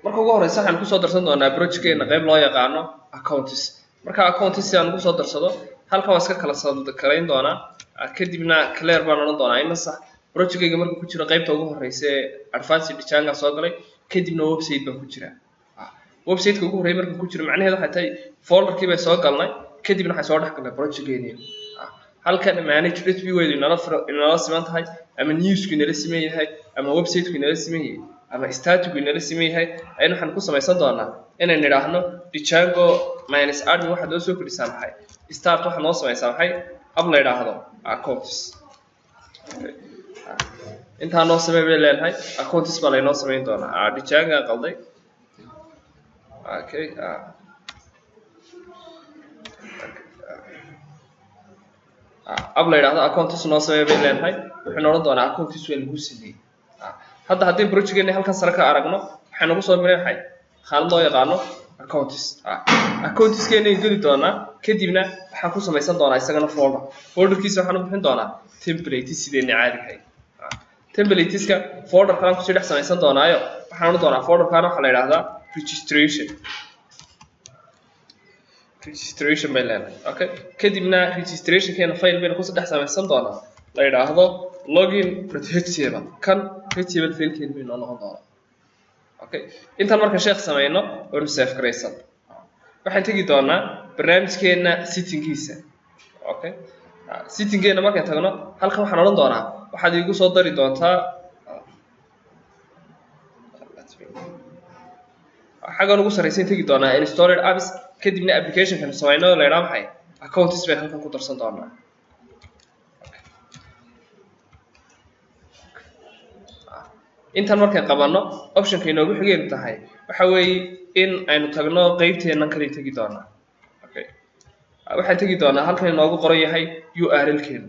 marka ugu horeysa waxaan ku soo darsan doonaa projectkeena qayb loo yaqaano accounts marka accounts si aan ugu soo darsado halka waa iska kala soo kalayn doonaa kadibna clear baan oran doonaa in sax projectkeyga markuu ku jiro qaybta ugu horeysa ee advanced Django soo galay kadibna website baan ku jiraa website-ka ugu horeeyay markuu ku jiro macnaheedu waxay tahay folder-kii bay soo galnay kadibna waxay soo dhex galnay projectkeena halkan manage.py weedu inala siman tahay ama news-ku inala siman yahay ama website-ku inala siman yahay ama static inala siman yahay ayna waxaan ku samaysan doonaa inaan niraahno Django -admin waxa loo soo kordhisaa maxay start waxa noo samaysaa maxay ab la yiraahdo accounts inta noo sameeyay leeyahay accounts baa la inoo sameyn doonaa Django qalday okay ab la yiraahdo accounts noo sameeyay leeyahay wuxuu noqon doonaa accounts weyn lagu sameeyay hadda haddii projectkeena halkan sare ka aragno waxaan ugu soo mireexay xaalad loo yaqaano accounts-keena geli doonaa kadibna waxaan ku samaysan doonaa isagana folderkiisa waxaan u bixin doonaa templates sideena caadi ahay templateska folder-kan ku sii dhex samaysan doonaayo waxaan oran doonaa folder-kan waxa la yiraahdaa registration bay leedahay okay kadibna registration-keena file baynu ku sii dhex samaysan doonaa la yiraahdo login.html kan html file-keena bay noqon doonaa okay inta marka sheekh sameeyno oo save gareysan waxaan tagi doonaa barnaamijkeena setting-kiisa okay setting-keena markaan tagno halkan waxaan oran doonaa waxaad igu soo dari doontaa xagan ugu sareysan tagi doonaa installed apps kadibna application-kan sameeyno la yiraahdo maxay accounts bay halkan ku darsan doonaa inta markaan qabano option-ka inoogu xigeen tahay waxa weeye in aynu tagno qaybteena kale tagi doonaa okay waxaan tagi doonaa halkan inoogu qoran yahay URL-keena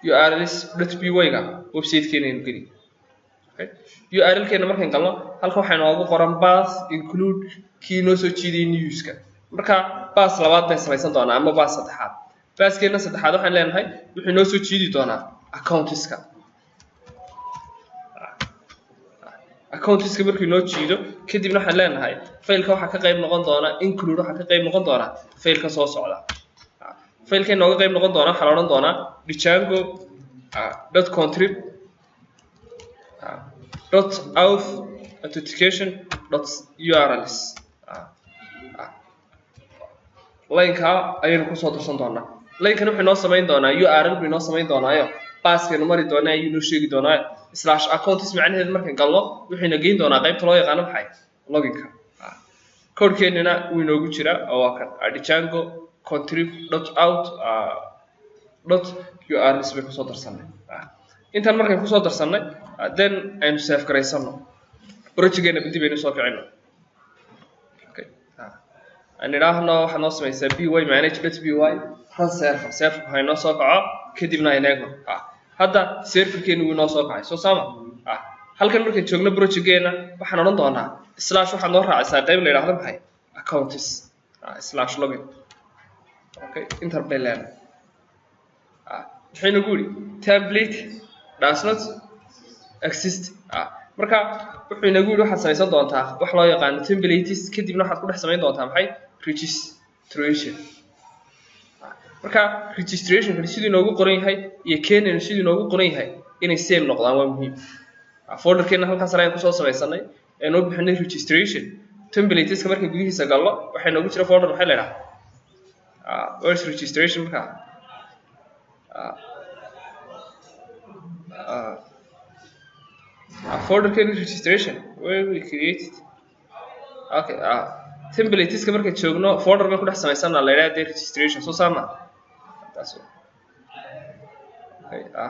urls.py-ga website-keena in geli okay URL-keena markaan galno halkan waxa inoogu qoran path include kii noo soo jeediyay news-ka marka path labaad bay samaysan doonaa ama path saddexaad path-keena saddexaad waxaan leenahay wuxuu noo soo jeedi doonaa accounts-ka accounts-ka markii noo jiido kadibna waxaan leenahay file-ka waxa ka qayb noqon doona include waxa ka qayb noqon doona file-ka soo socda file-ka nooga qayb noqon doona waxa la oran doonaa django.contrib.auth-authentication.urls line-ka ayaynu ku soo darsan doonaa line-kan wuxuu noo sameyn doonaa URL buu noo sameyn doonaayo pass-keena mari doonaa ayuu noo sheegi doonaa /accounts macnaheedu markaan galno wuxuuna geyn doonaa qaybta loo yaqaan maxay login-ka code-keenana uu inoogu jira oo waa kan Django contrib.auth.urls bay ku soo darsanay intaan markaan ku soo darsanay then aynu save gareysano project-keena dib aynu soo kicino okay aan iraahno waxa noo sameeyay py manage.py run server waxay noo soo kaco kadibna aynaagno hadda server-keenu wuu noo soo kacay soo sama halkan markaan joogno project-keena waxaan oran doonaa / waxaan noo raacaysaa qayb la yiraahdo maxay accounts /login okay enter bay leedahay waxaynu guri template does not exist marka wuxuu nagu yiri waxaad samaysan doontaa wax loo yaqaan templates kadibna waxaad ku dhex samayn doontaa maxay registration marka registration-ka sidii noogu qoran yahay iyo keenana sidii noogu qoran yahay inay same noqdaan waa muhiim folder-keena halkaas ayaan ku soo samaysanay ee noo bixinay registration templates-ka markay gudihiisa galno waxay noogu jira folder maxay leedahay where's registration marka folder-keena registration where we created okay templates-ka markay joogno folder baan ku dhex samaysanaa la yiraahdo registration soo saama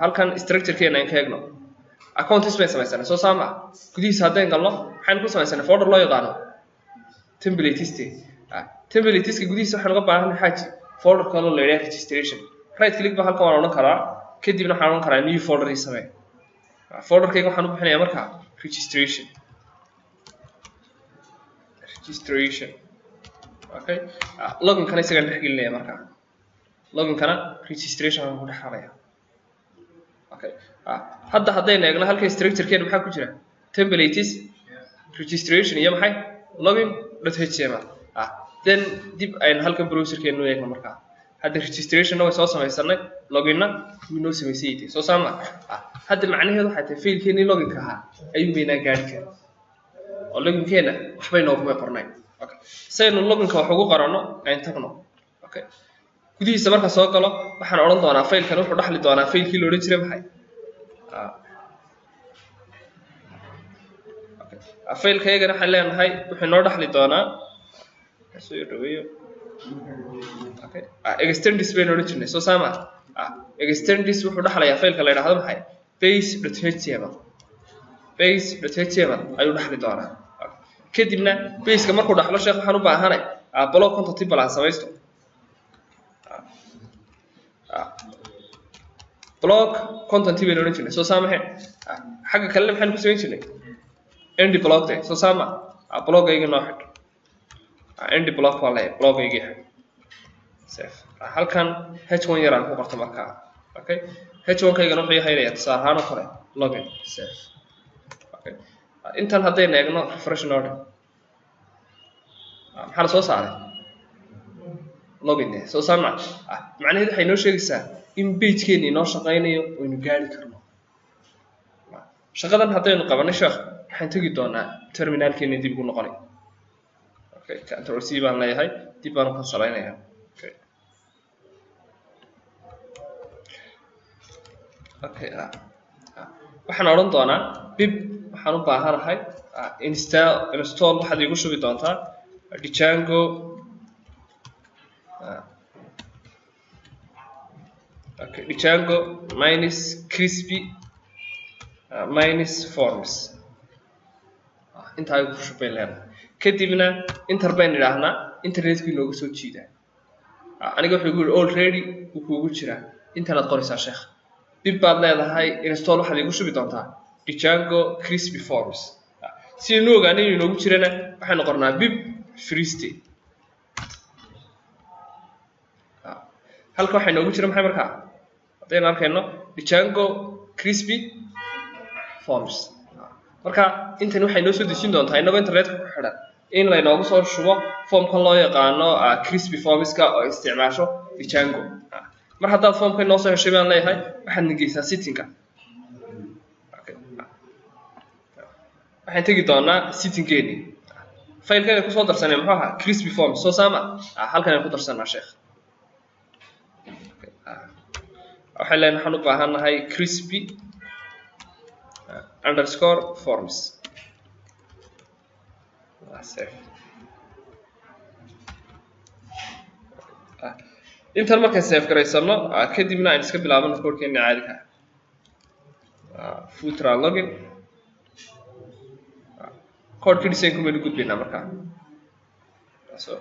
halkan structure-keena aan ka eegno accounts bay samaysanaa soo saama gudihiisa haddaan galno waxaan ku samaysanaa folder loo yaqaano templates-ka gudihiisa waxaan uga baahanahay xaaji folder kale la yiraahdo registration right click ba halkan waan oran karaa kadibna waxaan oran karaa new folder ii samee folder-kayga waxaan u bixinayaa marka registration okay login-kana isaga dhex gelinaya marka login-kana registration aan ku dhex xaraya okay hadda haddaynu eegno halka structure-keena maxaa ku jira templates registration iyo maxay login.html then dib aynu halkan browserkeenu eegno markaa hadda registration way soo samaysanay loginna wuu noo samaysay soo saama hadda macnaheedu waxay tahay failkeeni loginka ahaa ayuu meena gaari karaa oo loginkeena waxbay noogu qornay okay saynu loginka wax ugu qorano aan tagno okay gudihiisa marka soo galo waxaan oran doonaa failkan wuxuu dhaxli doonaa failkii loo oran jiray maxay okay failkaygana waxaan leenahay wuxuu noo dhaxli doonaa soo dhaweeyo okay extendis bay noo jirnay soo saama extendis wuxuu dhaxlayaa failka la yiraahdo maxay base.html ayuu dhaxli doonaa kadibna base-ka markuu dhaxlo sheekh waxaan u baahanay block content balan samaysto block content bay noo jirnay soo saama xagga kale maxaan ku samayn jirnay end block soo saama block ayga noo xidh end block wala block ayga save halkan h1 yaraan ku qorto markaa okay h1 kaygana wuxuu yahay tusaalahaan oo kale login save okay intan haddayna eegno refresh node maxaa soo saaray login soo saama macnaheedu waxay noo sheegaysaa in page-keeni noo shaqaynayo oo inuu gaari karno shaqadan haddaynu qabanay sheekh waxaan tagi doonaa terminalkeeni dib ugu noqonay okay control C baan leeyahay dib baan ku salaynayaa okay okay waxaan oran doonaa pip waxaan u baahanahay install waxaad igu shubi doontaa Django okay Django minus crispy minus forms inta ay ku shubay leedahay kadibna enter baan idhaahnaa internetka inoogu soo jiidaa aniga wuxuu yiri already uu kuugu jiraa internet qoraysaa sheekh dib baad leedahay install waxaad igu shubi doontaa Django crispy forms si inuu ogaanay inoogu jirana waxaan qornaa bib free state halka waxa inoogu jira maxay markaa hadaynu arkayno Django crispy forms marka intan waxay noo soo dejin doontaa inaba internetka ku xidhan in la inoogu soo shubo formkan loo yaqaano crispy formska oo isticmaasho Django mar haddaad formka noo soo heshay baan leeyahay waxaad nageysaa settingka okay waxaan tagi doonaa settingkeeni failkan ku soo darsanay muxuu ahaa crispy forms soo saama halkan ku darsanaa sheekh waxaan leenahay waxaan u baahanahay crispy underscore forms intan markaan save garaysano kadibna aan iska bilaabano koodkeena caadiga footer login koodka design kuma gudbina markaa so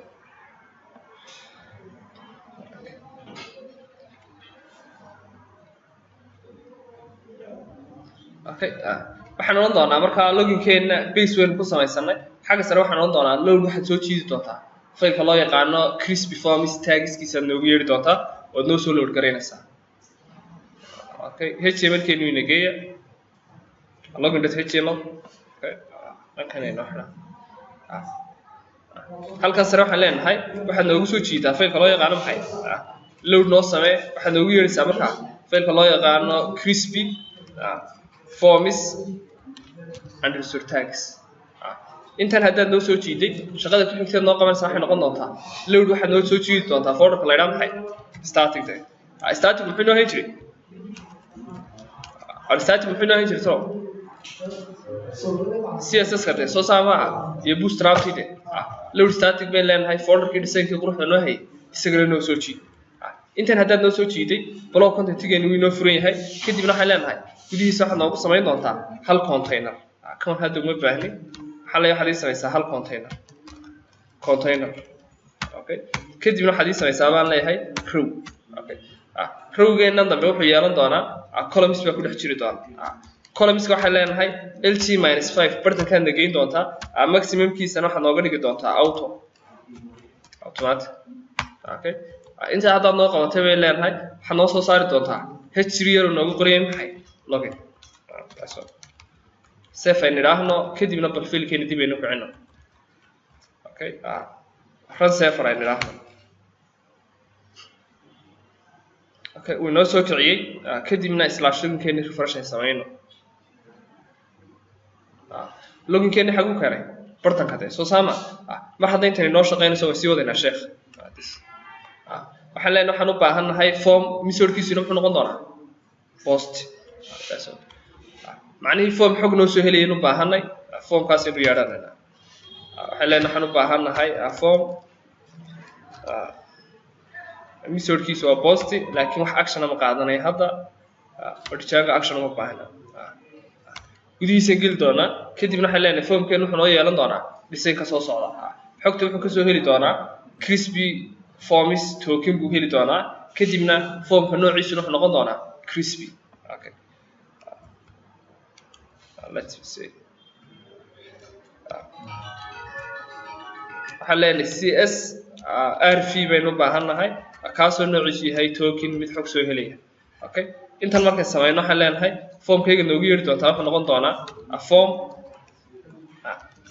okay waxaan oran doonaa markaa loginkeena base weyn ku samaysanay xagga sare waxaan oran doonaa load waxaad soo jiidi doontaa faylka loo yaqaano crispy forms tagskiisa noogu yeeri doontaa oo noo soo load gareynaysaa okay html keenu ina geeya login.html okay halkan aynu xidha halkan sare waxaan leenahay waxaad noogu soo jiidaa faylka loo yaqaano maxay load noo samee waxaad noogu yeeraysaa markaa faylka loo yaqaano crispy forms underscore tags intan haddaad noo soo jiiday shaqada ku xigteed noo qabanaysa waxay noqon doontaa load waxaad noo soo jiidi doontaa folderka la yidhaha maxay static static muxuu noo hayn jiray static muxuu noo hayn jiray so css ka soo saamaha iyo bootstrap de load static bay leenahay folderkii designka quruxda noo hayay isagana noo soo jiid intan haddaad noo soo jiiday block contentgeenu wuu noo furan yahay kadibna waxaan leenahay gudihiisa waxaad noogu samayn doontaa hal container kan hadda uma baahni waxaad ii samaysaa hal container okay kadibna waxaad ii samaysaa baan leeyahay row okay rowgeennan dambe wuxuu yeelan doonaa columns baa ku dhex jiri doona columnska waxaan leenahay lt-5 bartankaad nageyn doontaa maximumkiisana waxaad nooga dhigi doontaa automatic okay inta haddaad noo qabatay bay leenahay waxaad noo soo saari doontaa h3 noogu qorayay maxay login save aynu idhaahno kadibna bal fiilkeena dib aynu kicino okay run safer aynu idhaahno okay wuu inoo soo kiciyey kadibna slash loginkeena refresh ay samayno loginkeena xaguu keenay bartanka de soo saama mar hadda intani noo shaqeynayso way sii wadaynaa sheekh waxaan leenahay waxaan u baahannahay form methodkiisuna muxuu noqon doonaa post macnihii form xog noo soo helayay u baahanay formkaas aynu yeedhanayna waxaan leenahay waxaan u baahannahay form methodkiisu waa post laakiin wax action ama qaadanay hadda ordijaanka action uma baahna gudihiisa geli doonaa kadibna waxaan leenahay formkeenu wuxuu noo yeelan doonaa design ka soo socda xogta wuxuu ka soo heli doonaa crispy forms token buu heli doonaa kadibna formka noociisu wuxuu noqon doonaa crispy okay let's see waxaan leenahay cs rv baynu u baahannahay kaasoo noociisu yahay token mid xog soo helaya okay intan markay samayno waxaan leenahay formkayga noogu yeeri doontaa wuxuu noqon doonaa form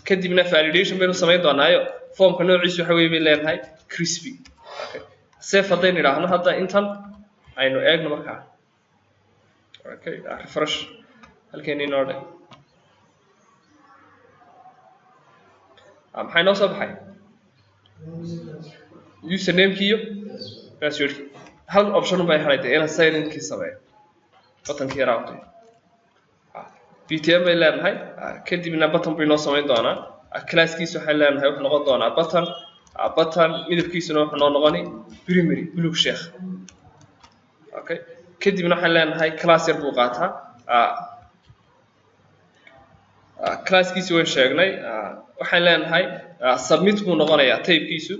kadibna validation baynu samayn doonaayo formka noociisu waxa weeye bay leenahay crispy okay save haddaynu idhaahno hadda intan aynu eegno markaa okay refresh halkeeni inoo dhe maxay noo soo baxay usernamekii iyo passwordkii hal option bay halaytay inaan sign inkii sameeyo buttonkii yaraawtay btm bay leenahay kadibna button bay noo samayn doonaa classkiisu waxay leenahay wuxuu noqon doonaa button midabkiisuna wuxuu noo noqoni primary blue sheekh okay kadibna waxaan leenahay class yar buu qaataa classkiisu waan sheegnay waxaan leenahay submit buu noqonayaa typekiisu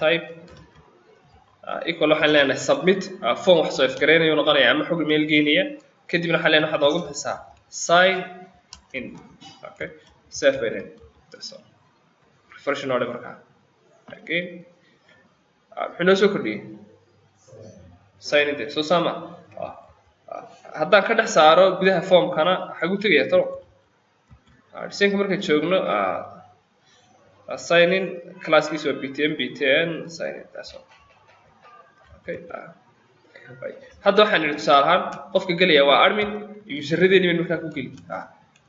type equal waxaan leenahay submit form wax soo ifgareynayo noqonaya ama xog email geynaya kadibna waxaan leenahay waxaad ugu bixisaa sign in okay save by name refresh node markaa again wuxuu noo soo kordhiyey sign in soo sama haddaan ka dhex saaro gudaha formkana xagu tegaya talo designka markaan joogno sign in classkiisu waa btn sign in that's all okay hadda waxaan idhi tusaale ahaan qofka gelaya waa admin userradeeni baynu markaa ku geli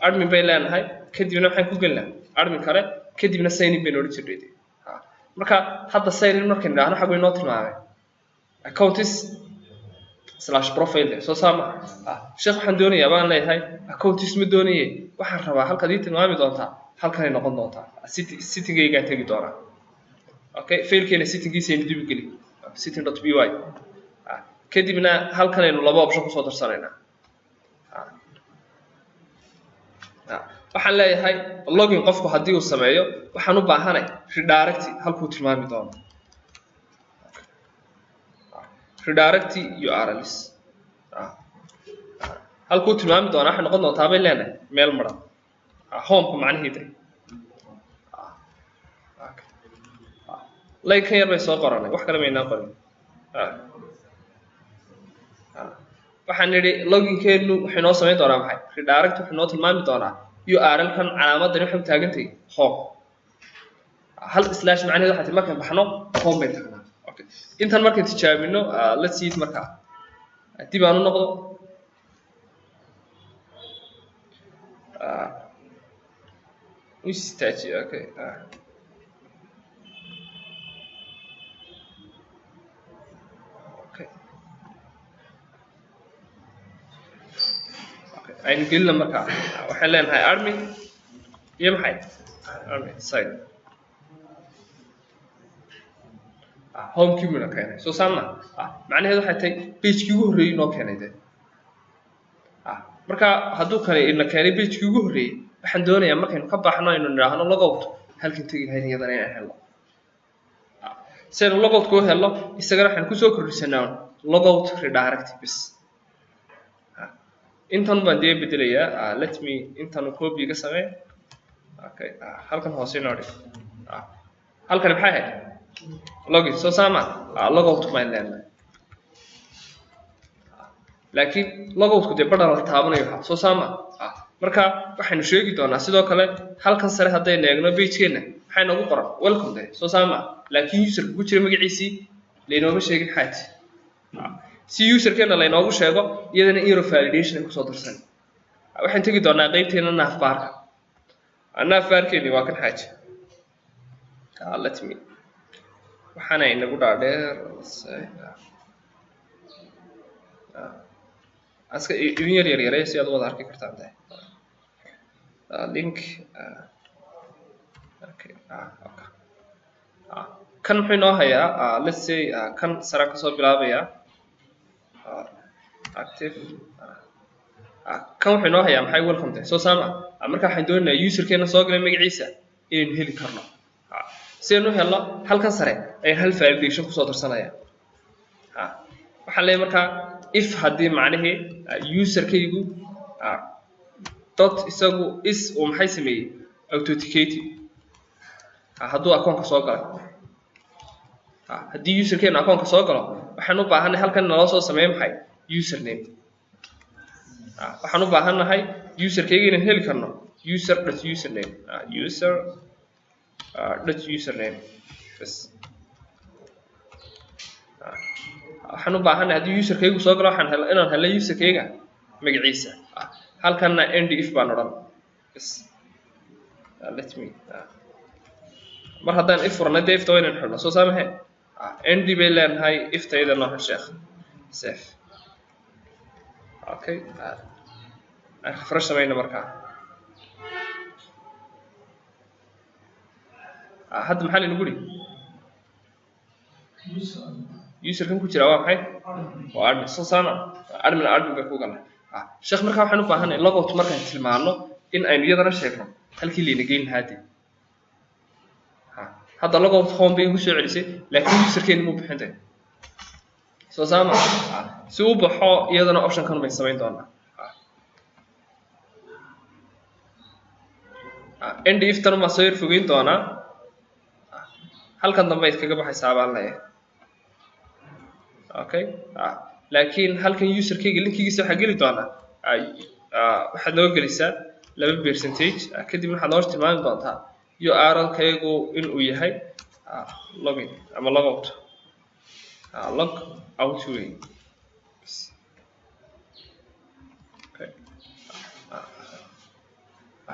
admin bay leenahay kadibna waxaan ku gelinaa admin kale kadibna sign in baynu odhan jirnay marka hadda sign in markaan idhaahno xag bay noo tilmaamay accounts slash profile soo saama sheekh waxaan doonayaa baan leeyahay accounts ma doonaye waxaan rabaa halkaad ii tilmaami doontaa halkanay noqon doontaa settingaygaan tegi doonaa okay failkeena settinggiisa aynu dib u geli setting.py kadibna halkanaynu laba option kusoo darsanaynaa waxaan leeyahay login qofku haddii uu sameeyo waxaan u baahanay redirect halkuu tilmaami doono redirect urls halkuu tilmaami doona waxay noqon doontaa bay leenahay meel maran homeka macnaheeda laykan yar bay soo qoranay wax kale maynaa qorin waxaan nidhi loginkeenu waxay noo samayn doonaa maxay redirect wuxuu noo tilmaami doonaa url kan calaamadani waxay u taagantahay home hal slash macnaheedu waxaa tii markaan baxno home bay tagnaa okay intan markaan tijaabino let's see it markaa dib aan u noqdo istaaji okay aynu gelina markaa waxaan leenahay admin iyo maxay admin site homekii buu na keenay soo saama macnaheedu waxay tahay pagekii ugu horreeyey noo keenay de marka hadduu kale ina keenay pagekii ugu horreeyey waxaan doonayaa markaynu ka baxno aynu nidhaahno logout halkan tegi lahayn iyadana inaan helno si aynu logout kuu helno isagana waxaan kusoo kordhisanaa logout redirect bis intan baan dee bedelayaa let me intan copy ga samee okay halkan hoose inoo dhig halkan maxay ahayd login soo saama logout baan leenahay laakiin logoutku dee badhan la taabanayo soo saama marka waxaynu sheegi doonaa sidoo kale halkan sare haday eegno page-keena waxay noogu qoran welcome day soo saama laakiin user ku jira magaciisi leenooma sheegin xaati si user-keena la inoogu sheego iyadana error validation ku soo darsan waxaan tagi doonaa qaybteena navbarka navbarkeeni waa kan xaaji let me waxaana inagu dhaadheer aska idin yar si aad wada arki kartaan link okay kan wuxuu noo hayaa let's say kan sara ka soo bilaabaya active kan wuxuu noo hayaa maxay welcome day soo saama marka waxaan doonayaa user-keena soo galay magaciisa inaynu heli karno si aanu helno halkan sare ayaan hal validation ku soo darsanaya waxaan leeyahay marka if haddii macnaheed user-kaygu dot isagu is uu maxay sameeyey authenticated hadduu akoonka soo galay haddii user-keena akoonka soo galo waxaan u baahannahay halkan naloo soo sameeyo maxay username waxaan u baahannahay user-kayga inaan heli karno user.username user.username bas waxaan u baahannahay haddii user-kaygu soo galo waxaan inaan helno user-kayga magaciisa halkanna end if baan odhan bas let me mar haddaan if furno dee ifta waa inaan xidhno soo saamahe end bay leenahay iftayda noo xidh sheekh safe okay refresh samayna markaa hadda maxaa laynagu yidhi user-kan ku jira waa maxay waa admin soo saama admin bay ku galay sheekh markaa waxaan u baahanay logout markaan tilmaano in aynu iyadana sheegno halkii layna geyn lahaadee hadda logout home bay igu soo celisay laakiin user-keeni muu bixintay soo saama si uu baxo iyadana option-kan bay samayn doonaa end if tan ma soo yar fogeyn doonaa halkan dambe iskaga baxaysaa baan leeyahay okay laakiin halkan user-kayga linkigiisa waxaa geli doonaa waxaad noo gelisaa 2% kadib waxaad noo tilmaami doontaa URL-kaygu inuu yahay login ama logout log out way okay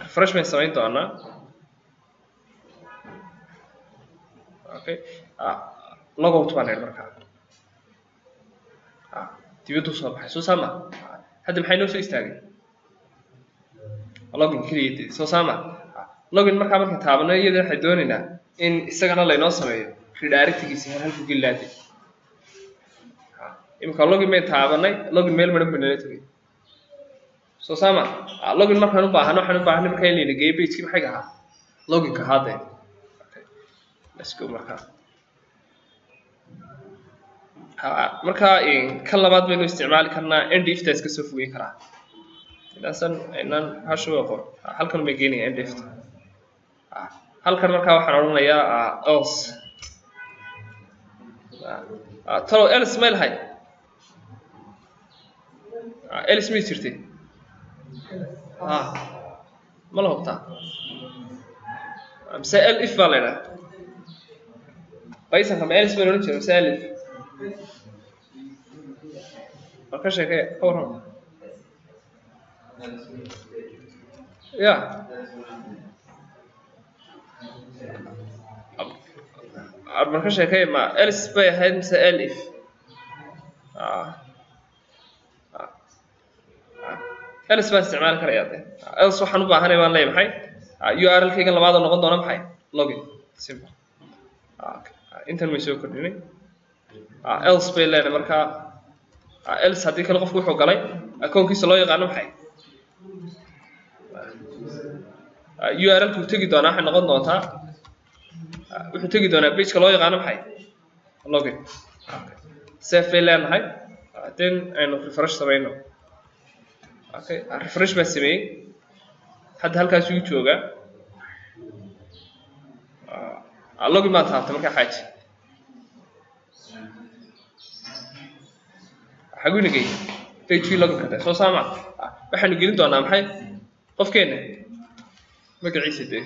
refreshment samayn doonaa okay logout baan leeyahay markaa dibaddu soo baxay soo saama hadda maxay noo soo istaagay login kaliya soo saama login markaa markaan taabano iyada waxay doonaynaa in isagana laynoo sameeyo redirectgiisa halku gelilaade imika login bay taabanay login meel maran banala tagay soo saama login markaan u baahano waxaan u baahanay markaa in layna geeyo page-kii maxay ahaa loginka haadee let's go markaa markaa kan labaad baynu isticmaali karnaa end if ta iska soo fogeyn karaa inaasan inaan hashu aqoon halkan bay geenaya end if halkan markaa waxaan odhanayaa else talo else ma lahay else ma jirtay ma la hubtaa mise if baa la ydhaha baysanka ma else baan odhan jira mise if marka sheekee ka warram ya marka sheekee ma else bay ahayd mise if else baan isticmaali karaya de else waxaan u baahanay baan leeyahay maxay URL-kayga labaad oo noqon doona maxay login simple intan way soo kordhinay else bay leedahay markaa else haddii kale qofku wuxuu galay akoonkiisa loo yaqaano maxay URL-ku tegi doonaa waxay noqon doontaa wuxuu tegi doonaa page-ka loo yaqaano maxay login safe bay leenahay then aynu refresh samayno okay refresh baan sameeyey hadda halkaas uu joogaa login baan taabtay markaa xaaji xaguu nagay page login ka soo saama waxaanu gelin doonaa maxay qofkeena magaciisa de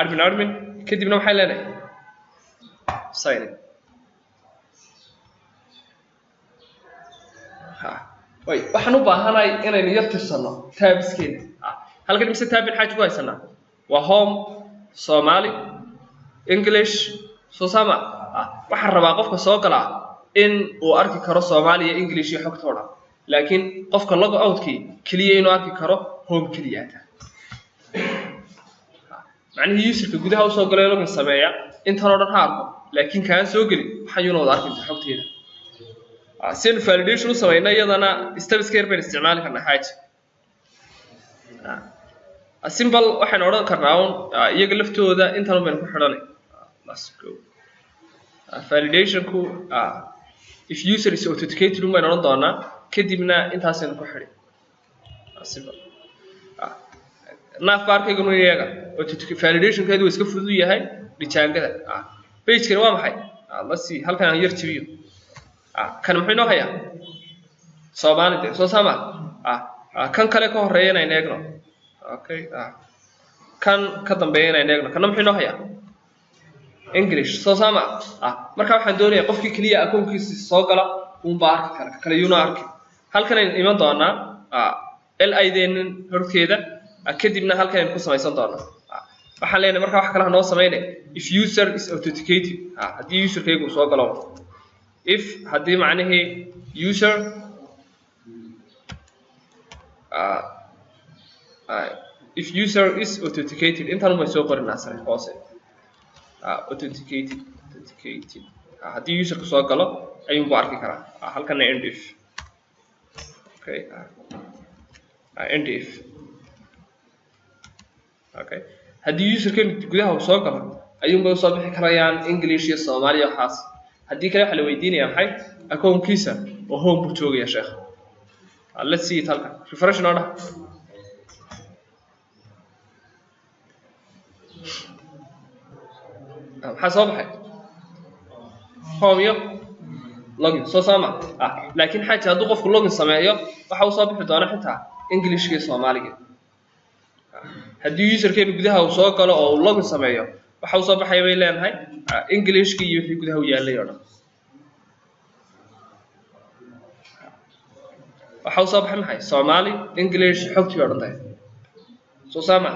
admin kadibna waxay leenahay sign in way waxaan u baahanahay inaynu yar tirsano tabskeena halkan mise tabin xaaj ku haysanaa waa home Somali English soo sama waxaan rabaa qofka soo gala in uu arki karo Soomaali iyo English iyo xogtooda laakiin qofka log outkii kaliya inuu arki karo home kaliya macnaheedu userka gudaha u soo galay login sameeya inta oo dhan haarko laakiin kaan soo gali waxayuna wada arki xogteeda sin validation u sameeyna iyadana steps keer baan isticmaali karnaa xaaj simple waxaan oran karnaa iyaga laftooda intaan baan ku xidhanay let's go validation ku if user is authenticated baan oran doonaa kadibna intaasaynu ku xidhay simple naaf barkayga inuu iyaga validation keedu iska fudud yahay dhijangada page kan waa maxay let's see halkan aan yar jabiyo kan muxuu inoo hayaa Soomaaliyeed soo sama kan kale ka horeeyana in eegno okay kan ka dambeeyana in eegno kan muxuu inoo hayaa English soo sama marka waxaan doonayaa qofkii kaliya akoonkiisa soo gala uu baa arki kara kale yuna arki halkan ay iman doonaa LIDN horkeeda kadibna halkan ay ku samaysan doonaa waxaan leenahay marka wax kale noo sameeyay if user is authenticated hadii userkaygu soo galo if hadii macnaheedu user if user is authenticated intaan ma soo qorinaa sare hoose authenticated hadii user ku soo galo ayuu baa arki karaa halkan end if okay end if okay hadii userkan gudaha uu soo galo ayuu baa soo bixi karayaan English iyo Soomaali iyo xaas hadii kale waxa la weydiinayaa maxay akoonkiisa oo home ku joogaya sheekh let's see it halkan refresh noo dhah waxa soo baxay home iyo login soo sama laakiin xataa hadduu qofku login sameeyo waxa uu soo bixi doona xitaa English iyo Soomaaliga haddii userkeenu gudaha uu soo galo oo uu login sameeyo waxa uu soo baxay way leenahay English iyo wixii gudaha u yaalay oo dhan waxa uu soo baxay maxay Soomaali English xogtii oo dhan soo sama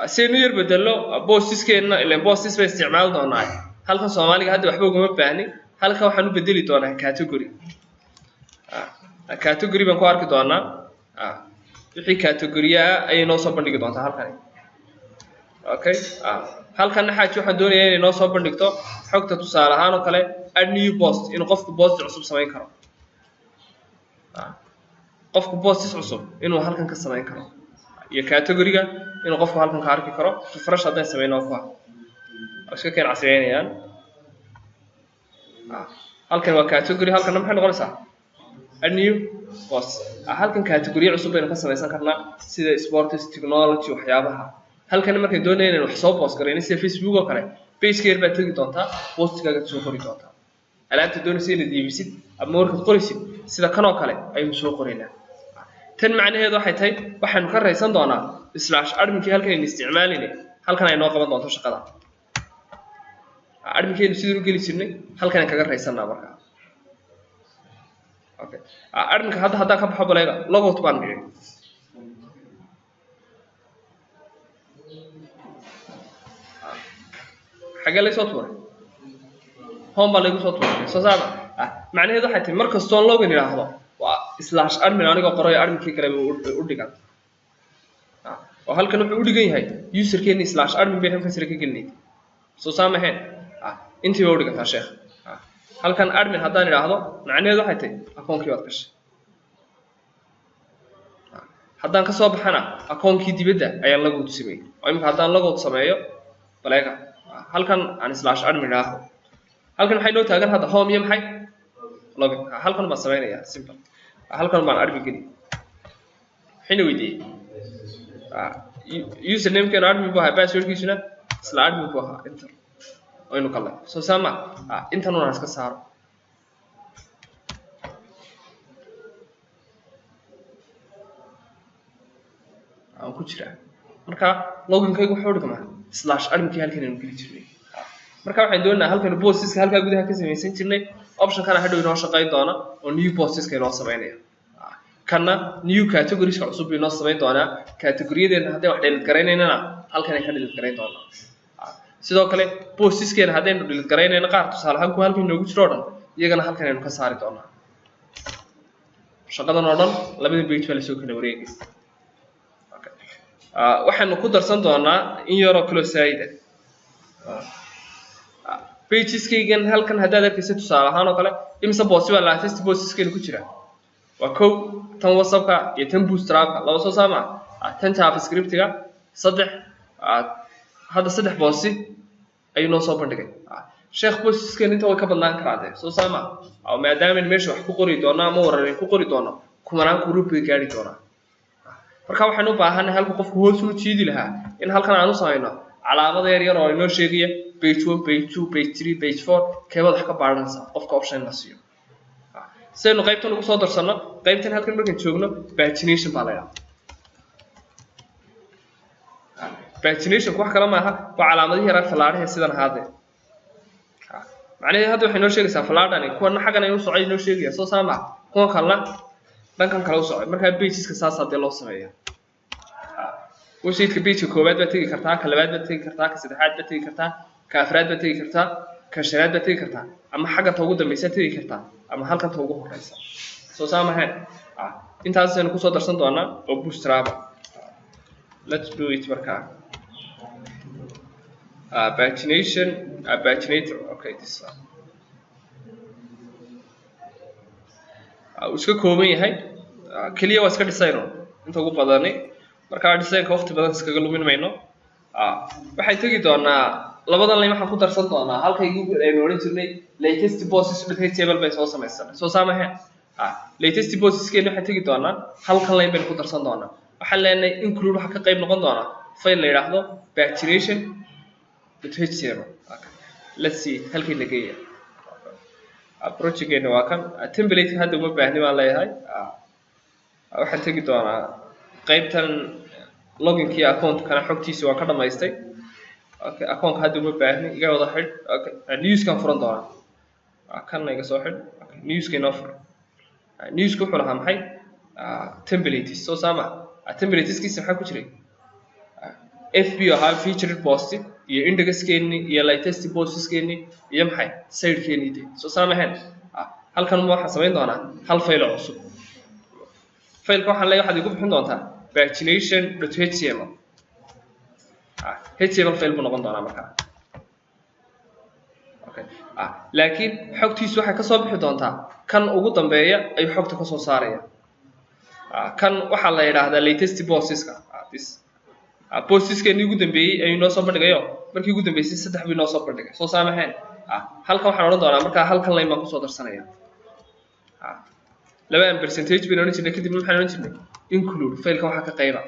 asaynu yar bedelo boostiskeena ilaa boostis bay isticmaal doonaa halkan Soomaaliga hadda waxba uguma baahni halka waxaan u bedeli doonaa category category baan ku arki doonaa wixii category ay noo soo bandhigi doontaa halkan okay halkan xaaj waxaan doonayaa inay noo soo bandhigto xogta tusaale ahaan oo kale add new post in qofku post cusub sameyn karo qofku post cusub inuu halkan ka sameyn karo iyo category-ga inuu qofku halkan ka arki karo refresh haddii sameeyno ku iska keen casriyeynayaan halkan waa category halkan maxay noqonaysaa add new post halkan category cusub aynu ka samaysan karnaa sida sports technology waxyaabaha halkan markay doonayeen inay wax soo post gareeyaan sida Facebook oo kale page keer baad tagi doontaa postkaaga soo qori doontaa alaabta doonaysa inaad iibisid ama markaad qorisid sida kan oo kale ayuu soo qoraynaa tan macnaheedu waxay tahay waxaan ka raysan doonaa /adminkii halkan ay isticmaalinay halkan ay noo qaban doonto shaqada adminkeenu sidoo geli jirnay halkan kaga raysanaa markaa okay adminka hadda ka baxo baleega logout baan dhigay xagee la soo tuuray home baa lagu soo tuuray soo saama macnaheedu waxay tahay markastoo login yiraahdo waa /admin aniga qoray adminkii kale u dhigan oo halkan wuxuu u dhigan yahay userkeeni /admin bay halkan sare ka gelinay soo saamahay intii way u dhigantaa sheekh halkan admin haddaan yiraahdo macnaheedu waxay tahay akoonkii waad gashay haddaan ka soo baxana akoonkii dibadda ayaan lagu sameeyay oo imika haddaan lagu sameeyo baleega halkan aan /admin yiraahdo halkan waxay noo taagan hadda home iyo maxay login halkan baan sameeynaya simple halkan baan admin geli xina weydiiyay username kan admin buu ahaa passwordkiisuna /admin buu ahaa enter aynu kala soo sama intan una iska saaro aan ku jiraa marka loginkaygu wuxuu dhigmaa slash adminkii halkan aynu geli jirnay marka waxaan doonaynaa halkan bosseska halka gudaha ka samaysan jirnay option kana hadhow inoo shaqayn doona oo new bosseska inoo sameynaya kana new categories cusub inoo sameyn doona categoryadeena haddii wax delete garaynayna halkan ay ka delete garayn doona sidoo kale bosseskeena haddaynu delete garaynayna qaar tusaale ahaan ku halkan inoogu jiro dhan iyagana halkan aynu ka saari doonaa shaqadan oo dhan labada page baa la soo kala wareegay waxaanu ku darsan doonaa in yaroo kale saayida pageskaygan halkan haddaad arkaysa tusaale ahaan oo kale imisa bossi baa latest bosseskeena ku jira waa kow tan whatsappka iyo tan bootstrapka laba soo saama tan javascriptiga saddex hadda saddex bossi ayuu noo soo bandhigay sheekh bosseskeena inta way ka badnaan karaa soo saama maadaama meesha wax ku qori doono ama wararin ku qori doono kumanaan group bay gaari doonaa marka waxaan u baahanahay halka qofku hoos u jiidi lahaa in halkan aan u samayno calaamado yar yar oo inoo sheegaya page 1 page 2 page 3 page 4 keebad wax ka baaranaysa qofka option la siiyo saynu qaybtan ugu soo darsano qaybtan halkan markaan joogno pagination baa la yiraahdaa pagination wax kala maaha waa calaamadaha yar falaadhaha sidan haade macnaheedu hadda waxay noo sheegaysaa falaadhani kuwana xagan ay u socday noo sheegaya soo saama kuwa kalena dhankan kale u socday marka pageska saas hadii loo sameeyo website-ka page koobaad baad tagi kartaa ka labaad baad tagi kartaa ka saddexaad baad tagi kartaa ka afraad baad tagi kartaa ka shanaad baad tagi kartaa ama xagga ta ugu dambaysa tagi kartaa ama halkan ta ugu horeysa soo saamahay intaas aynu ku soo darsan doonaa oo bootstrap let's do it marka pagination paginator okay this one iska kooban yahay kaliya waa iska dhisayno inta ugu badani marka dhisayka waqti badan iskaga lumin mayno waxay tagi doonaa labadan line waxaan ku darsan doonaa halkaygu aynu oran jirnay latest bosses.html bay soo samaysan soo saamahay latest bosseskeena waxay tagi doonaa halkan line baynu ku darsan doonaa waxaan leenahay include waxa ka qayb noqon doona file la yiraahdo pagination.html let's see halkii la geeyo approachgeena waa kan template hadda uma baahni baan leeyahay waxaan tagi doonaa qaybtan loginkii account kana xogtiisa waa ka dhamaystay okay account hadda uma baahni iga wada xid okay news kan furan doonaa kan iga soo xid news kan offer news ku xulaha maxay templates soo saama templateskiisa maxaa ku jiray FB oo featured post iyo indexkeeni iyo latest postskeeni iyo maxay sidekeeni soo saamahan halkan waxaan sameyn doonaa hal file cusub faylka waxaan leeyahay waxaad igu bixin doontaa pagination.html html file buu noqon doonaa markaa okay laakiin xogtiisu waxay ka soo bixi doontaa kan ugu dambeeya ay xogta ka soo saaraya kan waxa la yiraahdaa latest posseska this postskeeni ugu dambeeyay ay noo soo bandhigayo markii ugu dambeysay saddex bii noo soo bandhigay soo saamaxeen halkan waxaan oran doonaa markaa halkan line baan ku soo darsanaya laba percentage baan oran jirnay kadib waxaan oran jirnay include file-ka waxa ka qayba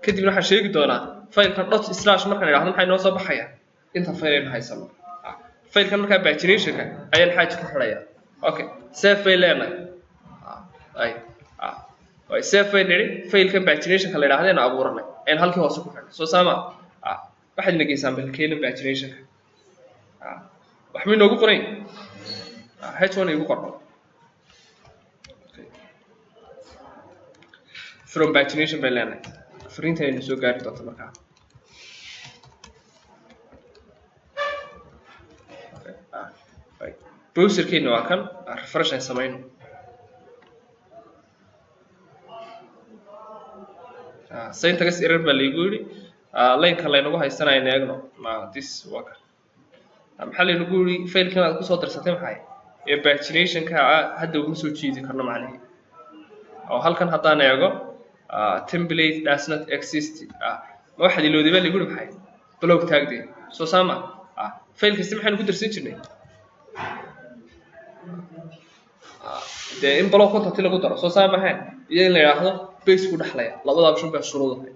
kadib waxaan sheegi doonaa file-ka .slash markaan idhaahdo maxay noo soo baxaya inta file aynu haysano file-ka markaa pagination-ka ayaan xaaj ku xidhaya okay save file leenahay ay save file-ka pagination-ka la yiraahdo abuuranay aan halkii hoose ku xidhnay soo saama waxaad nageysaan balkeena pagination-ka wax ma inoogu qoray h1 igu qorno from pagination by leenahay fariinta aynu soo gaari doonto markaa browserkeena waa kan refresh aan samayno syntax error baa laygu yidhi line-ka laynagu haysanayna eegno this waa kan maxaa laynagu yidhi file-kan aad kusoo darsatay maxay ee pagination-ka hadda uma soo jiidi karno macnaheed oo halkan haddaan eego template does not exist ma waxa ilowday baa laygu yidhi maxay block tagde soo saama file kasta maxaynu ku darsan jirnay dee in block content lagu daro soo saamahay iyo in la yiraahdo base ku dhaxlaya labada option baa shuruudahay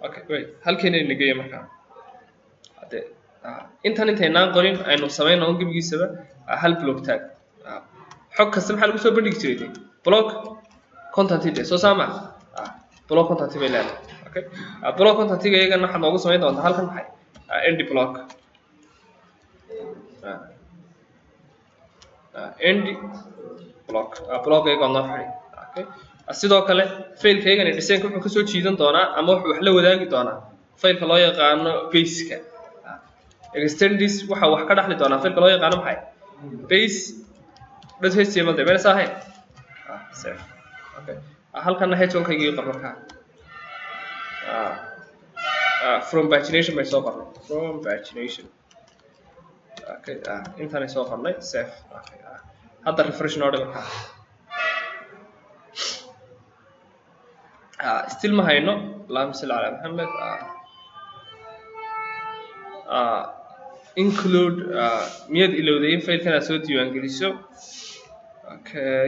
okay wait halkeen ay nageeyo markaa hade intaynaan qorin aynu sameeyno gebigiisaba hal block tag xog kasta maxaa lagu soo bandhigi jiray block content soo saama block content bay leedahay okay block content-iga iyagana waxaad noogu samayn doontaa halkan maxay end block end block block-ayga noo xidhay okay sidoo kale failkaygani design-ka wuxuu kasoo jiidan doonaa ama wuxuu wax la wadaagi doonaa failka loo yaqaano base-ka extendis waxa wax ka dhaxli doonaa failka loo yaqaano maxay base.html de meesha ahayn save okay halkan h1-kaygii qor markaa from pagination by soo qornay from pagination okay intaan soo qornay save okay hadda refresh noo dhig markaa still ma hayno allahumma salli ala muhammad include miyad ilowday in failkan aad soo diiwaan geliso okay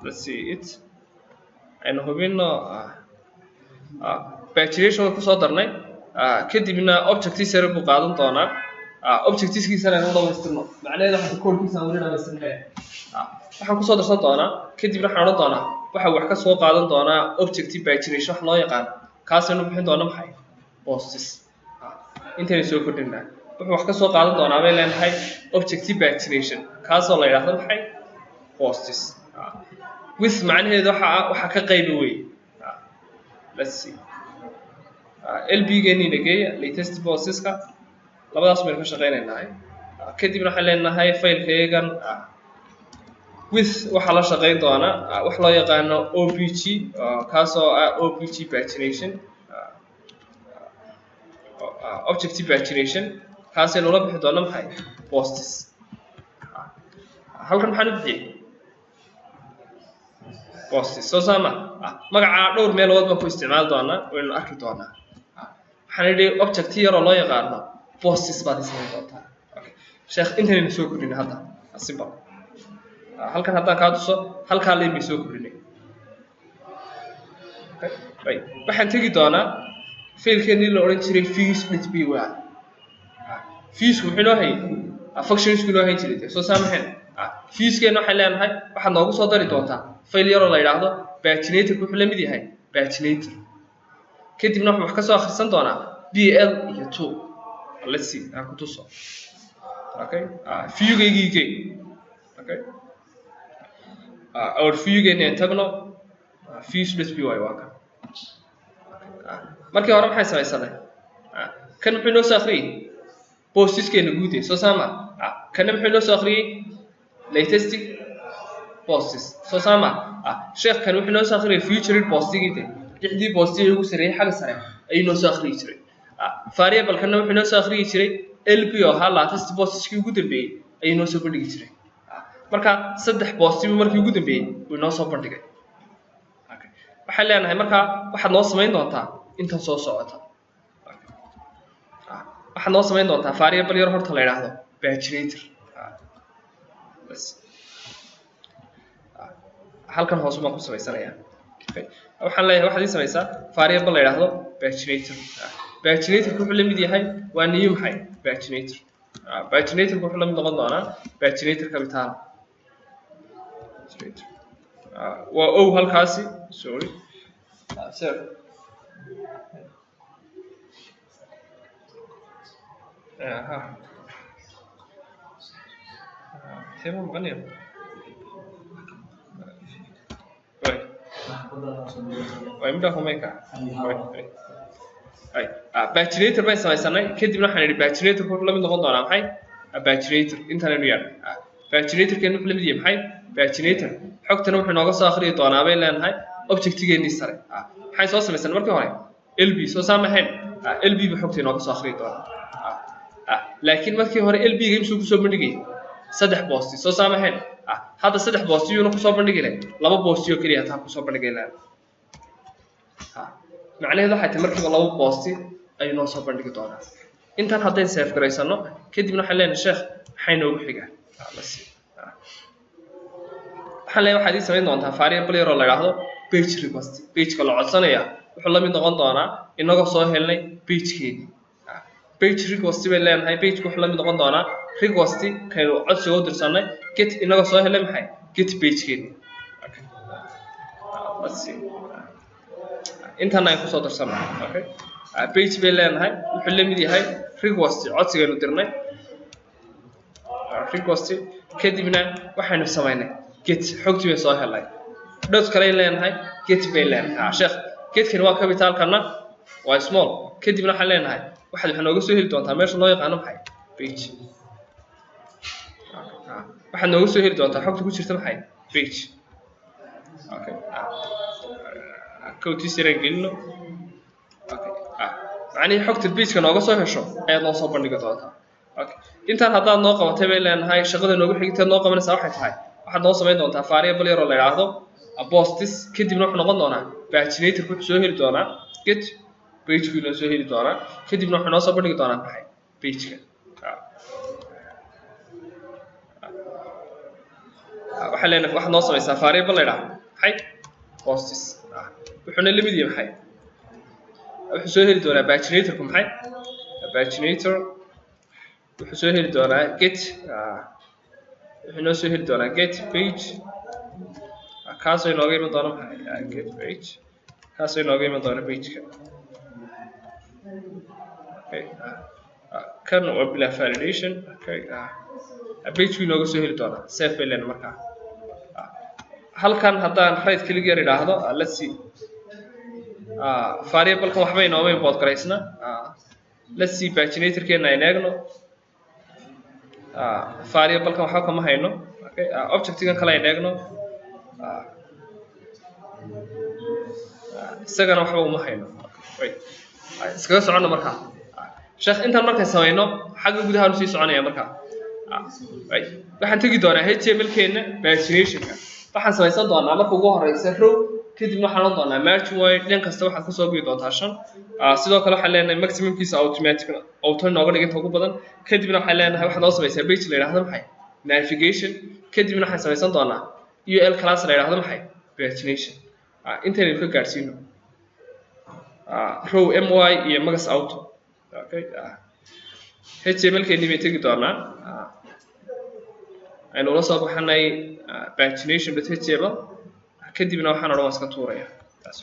let's see it aynu hubino pagination ku soo darnay kadibna objective sare buu qaadan doonaa objectivekiisana aynu dhameystirno macnaheedu waxa koodkiisa aan wali dhameystirnay waxaan ku soo darsan doonaa kadibna waxaan odhan doonaa waxa wax ka soo qaadan doonaa objective pagination wax loo yaqaan kaas aynu bixin doona maxay posts intaynu soo kordhinaa wuxuu wax ka soo qaadan doonaa bay leenahay objective pagination kaasoo la yidhaahdo maxay posts with macnaheedu waxa ka qaybi weey let's see lb-geeni nageeya latest posts-ka labadaas meel ka shaqeynaynaa kadibna waxaan leenahay failkaygan with waxa la shaqeyn doona wax loo yaqaano obg kaasoo obg pagination objective pagination kaasay loola bixi doona maxay posts halkan maxaan u bixiyey posts soo saama magaca dhowr meelood baan ku isticmaali doonaa waynu arki doonaa waxaan idhi object yar oo loo yaqaano posts baad isticmaali doontaa okay sheekh intaynu soo kordhinay hadda simple halkan haddaan kaa tuso halkaa leyn bay soo kordhinay okay right waxaan tegi doonaa failkeenii la odhan jiray views.py viewsku wuxuu noo hayay functionsku noo hayn jiray soo saamaxeen viewskeena waxay leenahay waxaad noogu soo dari doontaa fail yaroo la yidhaahdo paginator wuxuu la mid yahay paginator kadibna wuxuu wax ka soo akhrisan doonaa bl iyo 2 let's see aan ku tuso okay viewgaygii okay our view-geena tagno views.py waa kan markii hore maxay samaysanay kan muxuu noo soo akhriyay postskeena guud ee soo saama kan muxuu noo soo akhriyay latest posts soo saama sheekh kan wuxuu noo soo akhriyay featured postigii lixdii postii ugu sareeyay xagga sare ayuu noo soo akhriyi jiray variable kan wuxuu noo soo akhriyi jiray lb oo ha latest postkii ugu dambeeyay ayuu noo soo bandhigi jiray marka saddex posti markii ugu dambeeyay uu noo soo bandhigay okay waxaan leenahay marka waxaad noo samayn doontaa inta soo socota waxaad noo samayn doontaa variable yar horta la yiraahdo paginator bas halkan hoos ma ku samaysanayaa okay waxaan leeyahay waxaad ii samaysaa variable la yiraahdo paginator paginator wuxuu la mid yahay waa new maxay paginator paginator wuxuu la mid noqon doonaa paginator capital waa o halkaasi sorry sir aha tema maqanaya way midda homeka ay paginator bay samaysanay kadibna waxaan idhi paginator wuxuu la mid noqon doonaa maxay paginator intaan yar paginator kan wuxuu la mid yahay maxay paginator xogtana wuxuu nooga soo akhriyi doonaa bay leenahay objectigeennii sare waxay soo samaysanay markii hore lb soo saamaxeen lb ba xogtii nooga soo akhriyi doonaa laakiin markii hore lb ga imsuu ku soo bandhigay saddex posti soo saamaxeen hadda saddex posti uu ku soo bandhigay laba posti oo kaliya taa ku soo bandhigay macnaheedu waxay tahay markiiba laba posti ayuu noo soo bandhigi doonaa intaan haddaan save garaysano kadibna waxaan leenahay sheekh maxay noogu xigaa waxaan leeyahay waxaad ii samayn doontaa variable yar oo la yiraahdo page request page-ka la codsanaya wuxuu la mid noqon doonaa inagoo soo helnay page-keedii page request bay leenahay page-ku wuxuu la mid noqon doonaa request kaynu codsiga u dirsanay get inagoo soo helnay maxay get page-keedii let's see intana ay ku soo darsanaa okay page bay leenahay wuxuu la mid yahay request codsigeenu dirnay request kadibna waxaanu sameynay get xogtii bay soo helay dot kale leenahay get bay leenahay sheekh getkan waa capital kana waa small kadibna waxaan leenahay waxa nooga soo heli doontaa meesha loo yaqaan maxay page waxa nooga soo heli doontaa xogta ku jirta maxay page okay كوتي سيرين قلنا اوكي يعني حقت البيج كانوا soo hesho ay noo soo bandhigi doontaa okay intaan hadaan noo qabatay bay leenahay shaqada noogu xigtay noo qabanaysa waxay tahay waxa noo sameyn doontaa variable yar oo la yiraahdo postis kadibna wuxuu noqon doonaa paginator ku soo heli doonaa get page ku soo heli doonaa kadibna wuxuu noo soo bandhigi doonaa maxay page-ka waxa leenahay waxa noo sameeysa variable la yiraahdo hay postis wuxuuna la mid yahay wuxuu soo heli doonaa paginator ku maxay paginator wuxuu soo heli doonaa get wuxuu noo soo heli doonaa get page kaasoo inooga iman doona maxay get page kaasoo inooga iman doona page-ka okay kan waa bila validation okay page-ku inooga soo heli doonaa save bay leenahay markaa halkan haddaan right click yar idhaahdo let's see variable kan waxba inoo import garaysna let's see paginator keena ay eegno variable kan waxa kama hayno okay object kan kale ay eegno isagana waxba uma hayno wait iskaga socono marka sheekh intaan markay sameeyno xagga gudaha u sii soconaya marka wait waxaan tagi doonaa html keena paginationka waxaan samaysan doonaa marka ugu horeysa row kadibna waxaan oran doonaa margin way dhan kasta waxaad ku soo geli doontaa 5 sidoo kale waxaan leenahay maximum kiisa automatic auto nooga dhiganta ugu badan kadibna waxaan leenahay waxa noo samaysaa page la yiraahdo maxay navigation kadibna waxaan samaysan doonaa ul class la yiraahdo maxay pagination intaan ka gaarsiino row my iyo magas auto okay html keeni bay tagi doonaa aynu la soo baxnay pagination.html kadibna waxaan oran iska tuuraya taas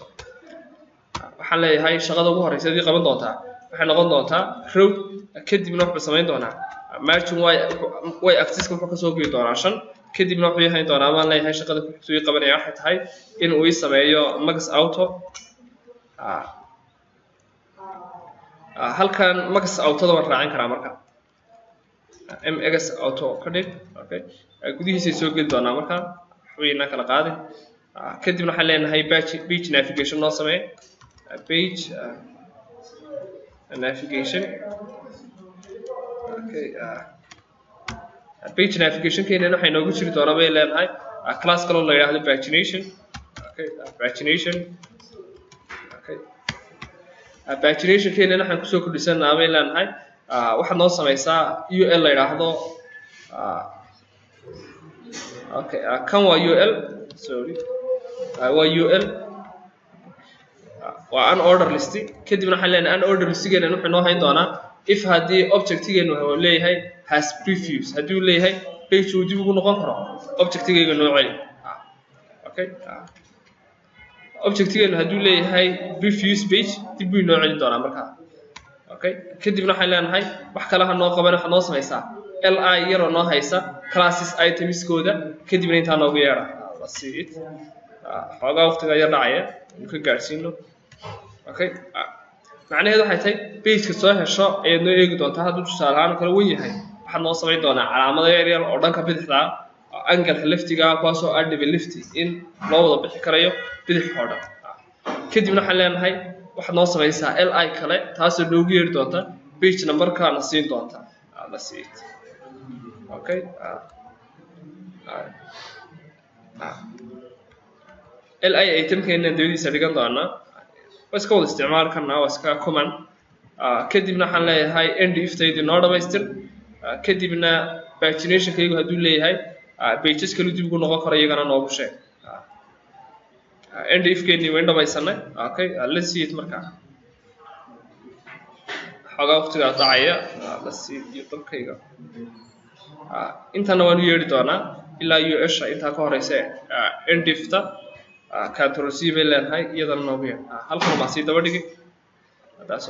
waxaan leeyahay shaqada ugu horeysa ee qaban doontaa waxay noqon doontaa row kadibna wuxuu sameyn doonaa margin way axis-ka wuxuu ka soo geli doonaa 5 kadibna wuxuu yahay doonaa ama leeyahay shaqada ku xigtay qabanaya waxay tahay in uu sameeyo max auto halkan max auto-da waan raacin karaa marka mx auto kadib okay gudihiisa soo geli doonaa marka waxayna kala qaadin kadibna waxaan leenahay page navigation noo sameey page navigation okay page navigation keenana waxay noogu jiri doonaa bay leenahay class kale oo la yiraahdo pagination okay pagination okay pagination keenana waxaan ku soo kordhisanaa bay leenahay waxa noo sameeysaa ul la yiraahdo okay kan waa ul sorry waa ul waa an order list kadibna waxaan leenahay an order listigeena wuxuu noo hayn doonaa if hadii objectigeenu uu leeyahay has previews hadii uu leeyahay page uu dib ugu noqon karo objectigeenu noo celi okay objectigeenu hadii uu leeyahay previews page dib uu noo celi doonaa markaa okay kadibna waxaan leenahay wax kale ha noo qaban waxa noo sameeysaa li yar oo noo haysa classes items kooda kadibna inta noogu yeera let's see it xogaa waqtiga yar dhacaya ka gaarsiino okay macnaheedu waxay tahay page-ka soo hesho ee noo eegi doontaa hadduu tusaale ahaan kala weyn yahay waxaan noo sameyn doonaa calaamado yar yar oo dhanka bidixda angle leftiga kuwaasoo aan dhibi lefti in loo wada bixi karayo bidix oo dhan kadibna waxaan leenahay waxaad noo samaysaa li kale taasoo noogu yeeri doonta page number-ka na siin doonta let's see it okay li itemkeena dawadiisa dhigan doonaa iska wada isticmaal karnaa waa iska command kadibna waxaan leeyahay end if taydi noo dhamaystir kadibna pagination kaygu hadduu leeyahay pages kale dib ugu noqon karo iyagana noogu sheeg end if keeni way dhamaysanay okay let's see it markaa xogaa waqtiga dhacaya let's see iyo dalkayga intana waan u yeeri doonaa ilaa us inta ka horeysa end if ta control C bay leedahay iyadana noogu yeer halkan ma sii daba dhigi taas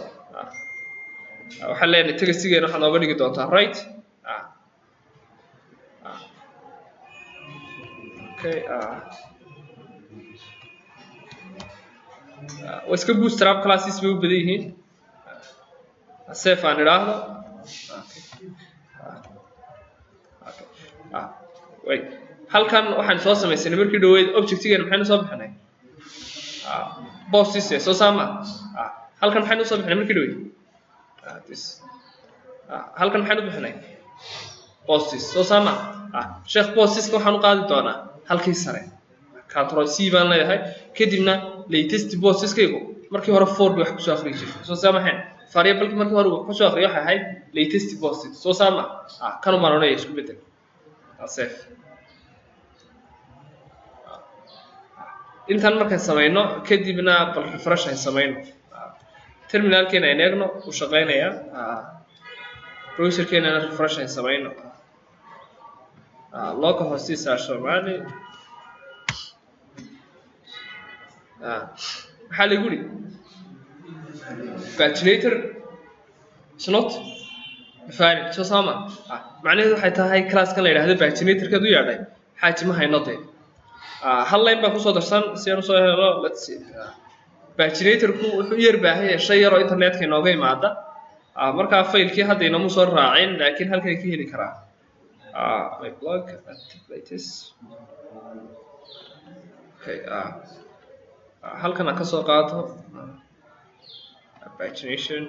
waxa leenahay tagasigeena waxa nooga dhigi doontaa right okay iska bootstrap classes bay u badan yihiin save aan idhaahdo wait halkan waxaan soo sameeyay markii dhaweyd objectigeena maxaynu soo bixinay bosses soo saama halkan maxaynu soo bixinay markii dhaweyd this halkan maxaynu bixinay bosses soo saama sheekh bosses waxaan u qaadi doonaa halkii sare control C baan leeyahay kadibna latest bosses kaygu markii hore 4 bay wax ku soo akhriyo jirtay soo saamaxeen variable markii hore ku soo akhriyo waxa ahayd latest bosses soo saama kan uma noqonay isku bedel save intaan markaan sameeyno kadibna bal refresh ay sameeyno terminalkeena ay eegno u shaqeynaya browserkeena refresh ay sameeyno local hostisa Somali maxaa lagu yiri paginator is not defined soo saama macnaheedu waxay tahay class kan la yiraahdo paginator ka u yaadhay xaaji ma hayno de hal line baan ku soo darsan si aan soo helo let's see paginator ku wuxuu yar baahan yahay shay yar oo internetka inooga imaada marka faylkii hadda inoo soo raacin laakiin halkan ka heli karaa my blog latest okay halkan aan ka soo qaato pagination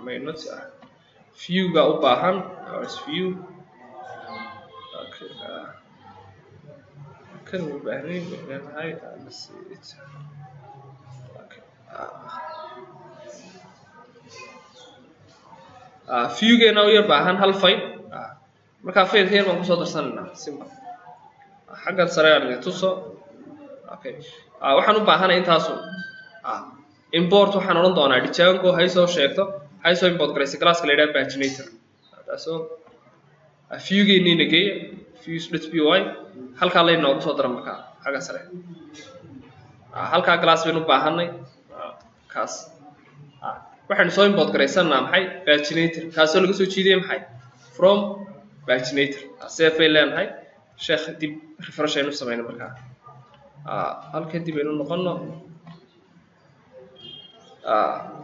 may not view ga u baahan or view okay kan u baahan yahay let's see it okay view ga inoo yar baahan hal file marka faylkeen baan ku soo darsanaa simple xagga sare aan tuso okay waxaan u baahanahay intaas import waxaan oran doonaa Django hay soo sheegto hay soo import garaysa class-ka la yiraahdo paginator taasoo view geeni nagay views.py halka la inoo soo daran marka xagga sare halka class baynu u baahanay kaas waxaan soo import garaysanaa maxay paginator kaasoo laga soo jeediyay maxay from paginator save file leenahay sheekh dib refresh aynu sameeyno marka halkan dib aynu noqono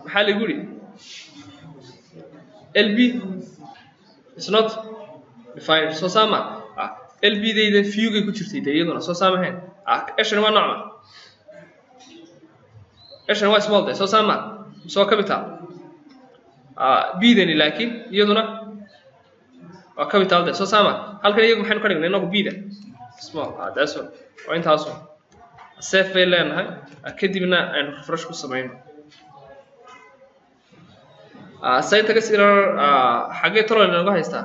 maxaa lagu yiri lb is not defined soo saama lb deyda view ga ku jirtay iyaduna soo saamahayn ashan waa nocma ashan waa small soo saama soo capital b dani laakiin iyaduna waa capital soo saama halkan iyagu maxaynu ka dhignay inagu b da small that's all waa intaas save file leenahay kadibna aan refresh ku sameeyno syntax error xagee tolo inaga haystaa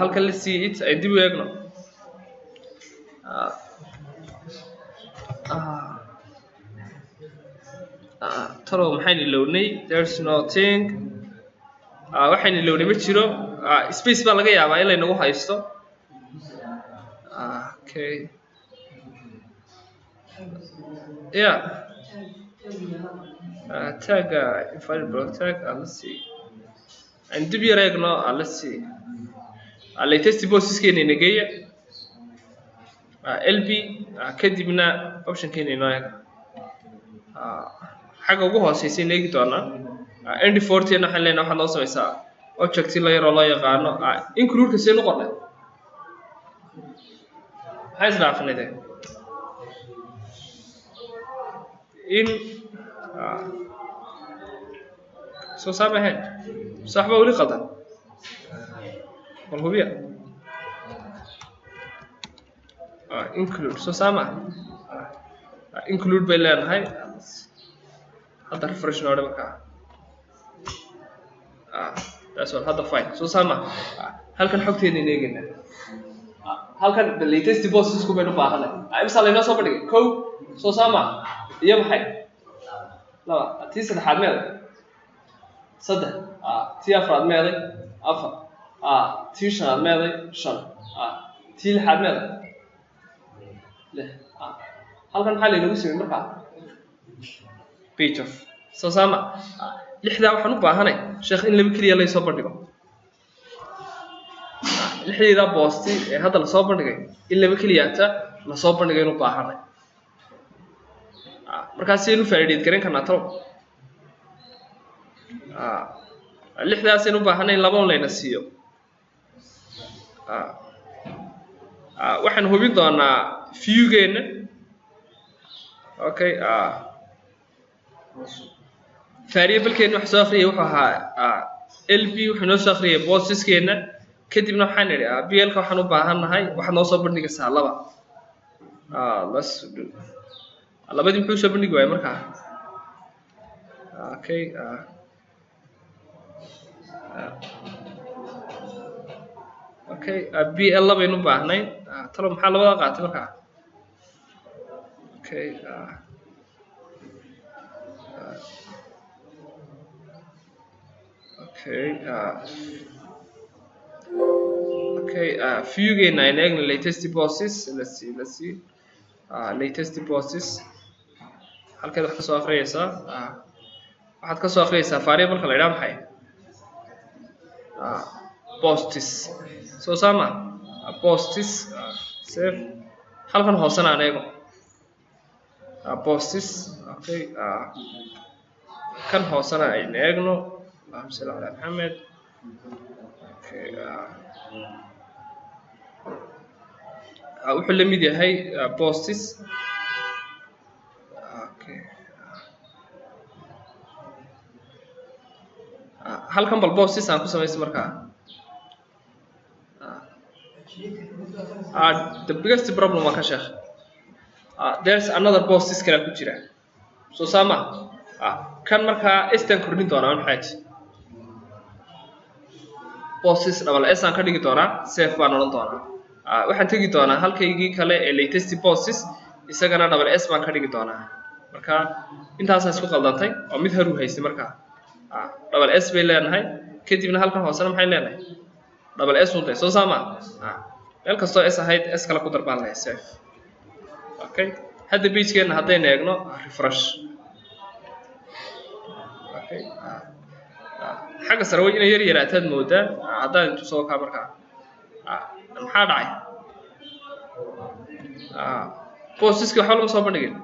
halkan la see it ay dib u eegno tolo maxaynu lownay there's nothing waxaynu lownay ma jiro space baa laga yaabaa in la inagu haysto okay yeah tag file block tag let's see and dib yareegno let's see latest bosses keena nagaya lb kadibna option keena inoo eega xagga ugu hooseysay neegi doonaa end 40 waxaan leenahay waxa loo sameeysaa object la yar oo loo yaqaano include ka soo noqonay maxay isdhaafnayde in soo saamahay saxba wali qadan والهوية include so sama include بيلان هاي هذا refresh نوع مكا that's all هذا fine so sama هل كان حكتين نيجينا هل كان the latest bosses كم بينو باهنا أي مثال لنا صوب بدي كو so sama يوم هاي لا تيس الحاد ماذا صدق تي أفراد ماذا أفراد تي شنال ماذا شن تي الحاد ماذا halkan maxaa laynagu siiyey markaa page of soo saama lixdaa waxaan u baahanay sheekh in laba keliya laysoo bandhigo lixdeeda boosti ee hadda lasoo bandhigay in laba keliyaata lasoo bandhigay inuu baahanay markaas aynu faa'iideed garan karnaa talo lixdaas aynu u baahanay in laba un layna siiyo waxaan hubin doonaa viewgeena okay variablekeena wax soo akhriyay wuxuu ahaa lb wuxuu noo soo akhriyay boosiskeena kadibna waxaan nidhi blka waxaan u baahannahay waxaad noo soo bandhigaysaa laba labadii muxuu soo bandhigi waayay markaa okay okay bl labaynu u baahnayn talo maxaa labada qaatay markaa okay okay okay viewgeena aynu eegna latest bosses let's see latest bosses halkeed wax ka soo akhriyaysaa waxaad ka soo akhriyaysaa variable-ka la yidhaha maxay postis soo saama postis save halkan hoosena aan eego postis okay kan hoosena aynu eegno allahumma salli ala maxamed okay wuxuu la mid yahay postis okay halkan bal postis aan ku samaysto markaa the biggest problem waa ka sheekh there's another postis kale ku jira soo saama kan markaa stan kordhin doonaa un xaaji postis double s aan ka dhigi doonaa safe baan odhan doonaa waxaan tegi doonaa halkaygii kale ee latest postis isagana double s baan ka dhigi doonaa marka intaasaa isku qaldantay oo mid haru haystay markaa double s bay leenahay kadibna halkan hoosena maxay leenahay double s untay soo saama meel kastoo s ahayd s kale ku darbaan lahay safe okay hadda pagekeena haddaynu eegno refresh okay xagga sare way inay yar yaraataad moodaan haddaan intu soo kaa markaa maxaa dhacay postiski waxba lama soo bandhigin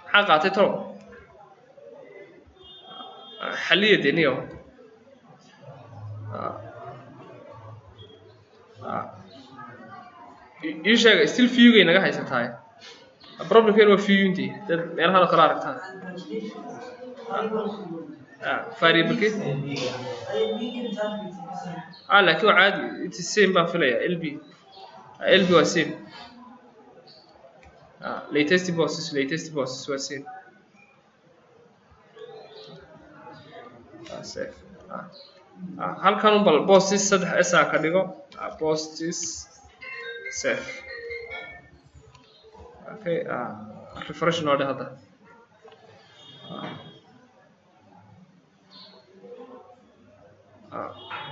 maxaa qaatay tolo xalliya deniyo ii sheega still viewgay naga haysatahay problemkeenu waa viewintii dad meelahan oo kale aragtaan variable laakiin waa caadi it's same baan filaya lb waa same latest bosses waa same safe halkan un bal bosses 3s aan ka dhigo bosses safe okay refresh noo dhe hadda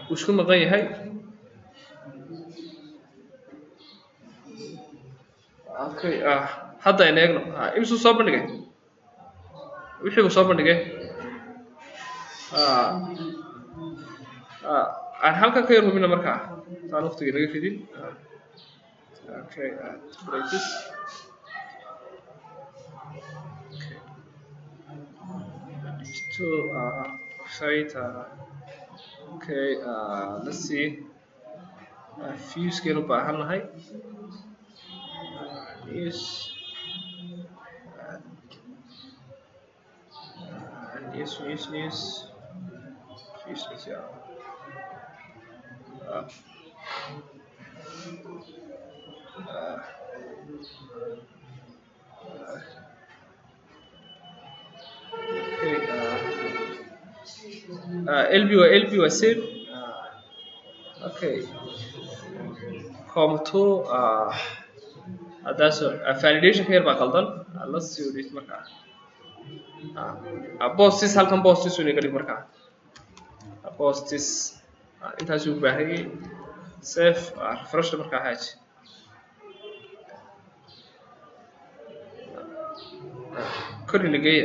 wuu isku maqan yahay okay hadda aynu eegno imsuu soo bandhigay wixii uu soo bandhigay aan halkan ka yar hubina markaa taan waqtiga naga fidin okay break this to site okay let's see fuse keenu baahan nahay is news yeah okay LB was same okay come to that's a validation here baa qaldan let's see this markaa bosses halkan bosses uu naga dhig markaa bosses intaas uu baahayay safe refresh markaa haaji كل اللي جاي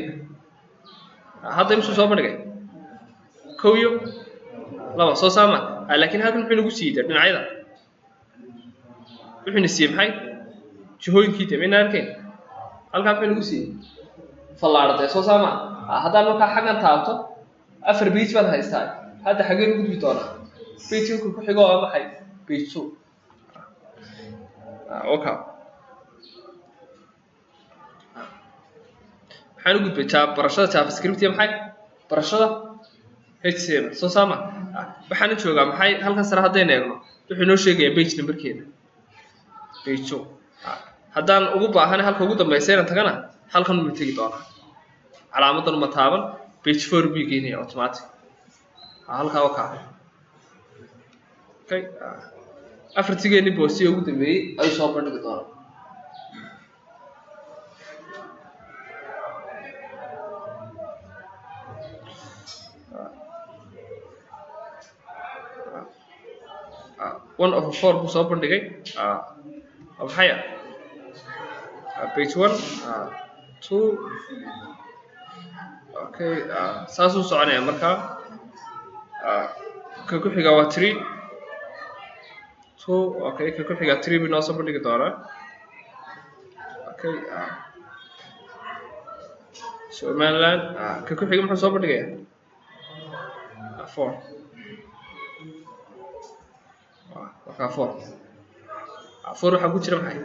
هذا يمشي صوب نجاي كويو لا بس سامع لكن هذا نحن نقول سيد من عيدا نحن نسيم هاي جهوين كيته من أركين هل كان نحن نقول سيد فالله سو سامع هذا لو كان حاجة تابته أفر بيت ولا هيستاي هذا حاجة نقول بيتونا بيت يمكن كحجة أما حي بيتشو أوكي waxaan u gudbay barashada JavaScript iyo maxay barashada HTML soo saama waxaan joogaa maxay halkan sare hadeen eegno wuxuu noo sheegayaa page numberkeena page 2 haddaan ugu baahanahay halka ugu dambeysayna tagana halkan uu tagi doonaa calaamadan ma taaban page 4 buu geeyay automatic halka oo ka okay afartigeeni boosiyo ugu dambeeyay ay soo bandhigi doonaa one of 4 buu soo bandhigay maxay page 1 2 okay saasuu soconaya marka ka ku xiga waa 3 2 okay ka ku xiga 3 buu noo soo bandhigi doonaa okay Somaliland ka ku xiga muxuu soo bandhigayaa 4 وكا 4 waxa ku jira maxay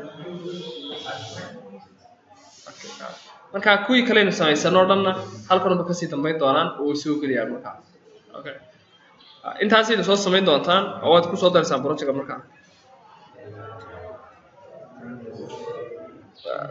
marka kuwii kale inuu sameysano dhanna halkan uu ka sii dambeyn doonaan oo soo galiyaan marka okay intaas ay soo sameyn doontaan oo aad ku soo darsaan project marka